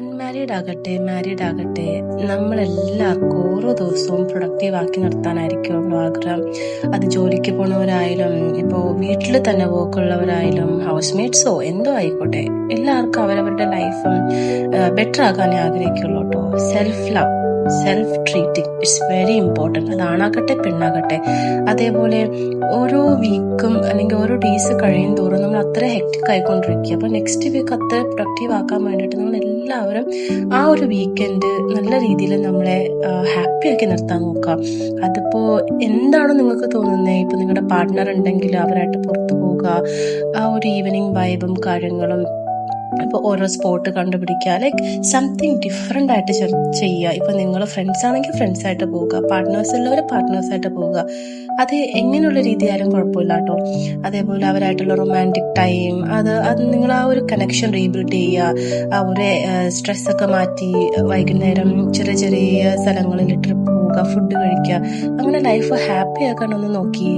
Unmarried ആകട്ടെ married ആകട്ടെ നമ്മളെല്ലാവർക്കും ഓരോ ദിവസവും പ്രൊഡക്റ്റീവ് ആക്കി നിർത്താനായിരിക്കും നമ്മൾ ആഗ്രഹം. അത് ജോലിക്ക് പോണവരായാലും ഇപ്പോൾ വീട്ടിൽ തന്നെ വർക്കുള്ളവരായാലും ഹൗസ് മേറ്റ്സോ എന്തോ ആയിക്കോട്ടെ, എല്ലാവർക്കും അവരവരുടെ ലൈഫും ബെറ്റർ ആക്കാനേ ആഗ്രഹിക്കുള്ളൂ കേട്ടോ. Self love, self treating it's very important. അത് ആണാകട്ടെ പെണ്ണാകട്ടെ. അതേപോലെ ഓരോ വീക്കും അല്ലെങ്കിൽ ഓരോ ഡേയ്സ് കഴിയും തോറും നമ്മൾ അത്ര ഹെക്റ്റിക് ആയിക്കൊണ്ടിരിക്കുക. അപ്പോൾ നെക്സ്റ്റ് വീക്ക് അത്ര പ്രൊഡക്റ്റീവ് ആക്കാൻ വേണ്ടിയിട്ട് നമ്മൾ എല്ലാവരും ആ ഒരു വീക്കെൻഡ് നല്ല രീതിയിൽ നമ്മളെ ഹാപ്പി ആക്കി നിർത്താൻ നോക്കുക. അതിപ്പോൾ എന്താണോ നിങ്ങൾക്ക് തോന്നുന്നത്, ഇപ്പോൾ നിങ്ങളുടെ പാർട്ട്ണർ ഉണ്ടെങ്കിൽ അവരായിട്ട് പുറത്തു പോവുക, ആ ഒരു ഈവനിങ് വൈബും കാര്യങ്ങളും, ഇപ്പോൾ ഓരോ സ്പോട്ട് കണ്ടുപിടിക്കുക, ലൈക്ക് സംതിങ് ഡിഫറെൻ്റ് ആയിട്ട് ചെയ്യുക. ഇപ്പോൾ നിങ്ങൾ ഫ്രണ്ട്സ് ആണെങ്കിൽ ഫ്രണ്ട്സായിട്ട് പോവുക, പാർട്ട്നേഴ്സ് ഉള്ളവർ പാർട്ട്നേഴ്സായിട്ട് പോവുക. അത് എങ്ങനെയുള്ള രീതിയായാലും കുഴപ്പമില്ല കേട്ടോ. അതേപോലെ അവരായിട്ടുള്ള റൊമാൻറ്റിക് ടൈം, അത് നിങ്ങൾ ആ ഒരു കണക്ഷൻ റീബിൽഡ് ചെയ്യുക. ആ ഒരു സ്ട്രെസ്സൊക്കെ മാറ്റി വൈകുന്നേരം ചെറിയ ചെറിയ സ്ഥലങ്ങളിൽ ട്രിപ്പ് പോവുക, ഫുഡ് കഴിക്കുക, അങ്ങനെ ലൈഫ് ഹാപ്പി ആക്കാനൊന്ന് നോക്കി.